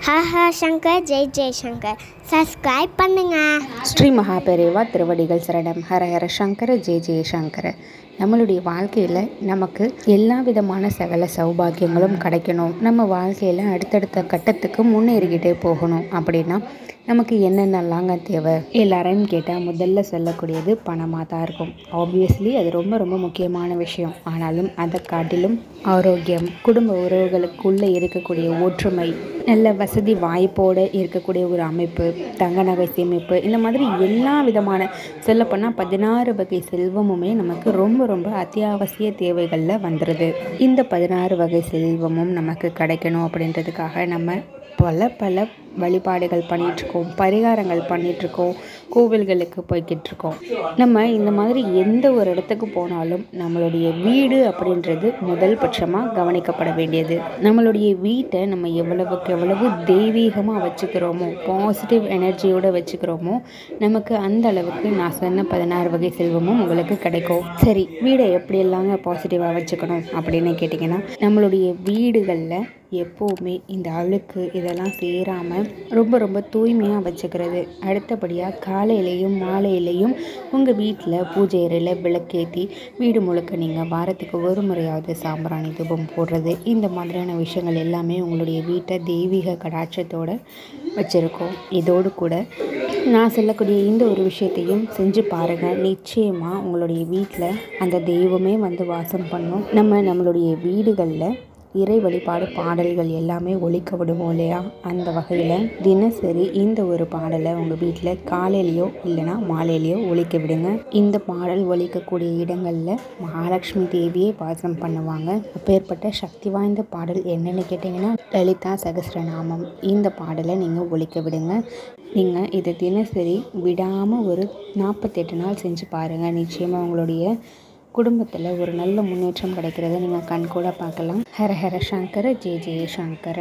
Haha Shankar Jai Jaishankar subscribe பண்ணுங்க. ஸ்ரீ மகாபெரிவா திருவடிகள் சரணம். ஹர ஹர சங்கர ஜெய் ஜெயசங்கர. நம்மளுடைய வாழ்க்கையில் நமக்கு எல்லா விதமான சகல சௌபாகியங்களும் கிடைக்கணும், நம்ம வாழ்க்கையில் அடுத்தடுத்த கட்டத்துக்கு முன்னேறிக்கிட்டே போகணும் அப்படின்னா நமக்கு என்னென்னலாங்க தேவை? எல்லாரையும் கேட்டால் முதல்ல சொல்லக்கூடியது பணமாக தான் இருக்கும். ஆப்வியஸ்லி அது ரொம்ப ரொம்ப முக்கியமான விஷயம். ஆனாலும் அதை காட்டிலும் ஆரோக்கியம், குடும்ப உறவுகளுக்குள்ளே இருக்கக்கூடிய ஒற்றுமை, நல்ல வசதி வாய்ப்போடு இருக்கக்கூடிய ஒரு அமைப்பு, தங்க நகை சேமிப்பு, இந்த மாதிரி எல்லா விதமான சொல்லப்போனால் 16 வகை செல்வமுமே நமக்கு ரொம்ப ரொம்ப அத்தியாவசிய தேவைகளில் வந்துடுது. இந்த 16 வகை செல்வமும் நமக்கு கிடைக்கணும் அப்படின்றதுக்காக நம்ம பல வழிபாடுகள் பண்ணிகிட்ருக்கோம், பரிகாரங்கள் பண்ணிகிட்ருக்கோம், கோவில்களுக்கு போய்கிட்ருக்கோம். நம்ம இந்த மாதிரி எந்த ஒரு இடத்துக்கு போனாலும் நம்மளுடைய வீடு அப்படின்றது முதல் பட்சமாக கவனிக்கப்பட வேண்டியது. நம்மளுடைய வீட்டை நம்ம எவ்வளவுக்கு எவ்வளவு தெய்வீகமாக வச்சுக்கிறோமோ, பாசிட்டிவ் எனர்ஜியோடு வச்சுக்கிறோமோ, நமக்கு அந்த அளவுக்கு நான் சொன்ன 16 வகை செல்வமும் உங்களுக்கு கிடைக்கும். சரி, வீடை எப்படியெல்லாங்க பாசிட்டிவாக வச்சுக்கணும் அப்படின்னு கேட்டிங்கன்னா, நம்மளுடைய வீடுகளில் எப்போவுமே இந்த அழுக்கு இதெல்லாம் சேராமல் ரொம்ப ரொம்ப தூய்மையாக வச்சுக்கிறது. அடுத்தபடியாக காலையிலையும் மாலையிலையும் உங்கள் வீட்டில் பூஜை அறையில் விளக்கேற்றி வீடு முழுக்க நீங்கள் வாரத்துக்கு ஒரு முறையாவது சாம்பிராணி தூபம் போடுறது, இந்த மாதிரியான விஷயங்கள் எல்லாமே உங்களுடைய வீட்டை தெய்வீக கடாட்சத்தோடு வச்சுருக்கோம். இதோடு கூட நான் சொல்லக்கூடிய இந்த ஒரு விஷயத்தையும் செஞ்சு பாருங்கள். நிச்சயமாக உங்களுடைய வீட்டில் அந்த தெய்வமே வந்து வாசம் பண்ணும். நம்மளுடைய வீடுகளில் இறை வழிபாடு பாடல்கள் எல்லாமே ஒலிக்க விடுவோம் இல்லையா? அந்த வகையில் தினசரி இந்த ஒரு பாடலை உங்கள் வீட்டில் காலையிலையோ இல்லைனா மாலையிலையோ ஒலிக்க விடுங்க. இந்த பாடல் ஒலிக்கக்கூடிய இடங்களில் மகாலட்சுமி தேவியே வாசம் பண்ணுவாங்க. அப்பேற்பட்ட சக்தி வாய்ந்த பாடல் என்னென்னு கேட்டிங்கன்னா லலிதா சகஸ்ரநாமம். இந்த பாடலை நீங்கள் ஒலிக்க விடுங்க. நீங்கள் இதை தினசரி விடாமல் ஒரு 48 நாள் செஞ்சு பாருங்கள். நிச்சயமாக உங்களுடைய குடும்பத்தில் ஒரு நல்ல முன்னேற்றம் கிடைக்கிறத நீங்கள் கண்கூட பார்க்கலாம். ஹர ஹர சங்கர ஜெய ஜெய சங்கர.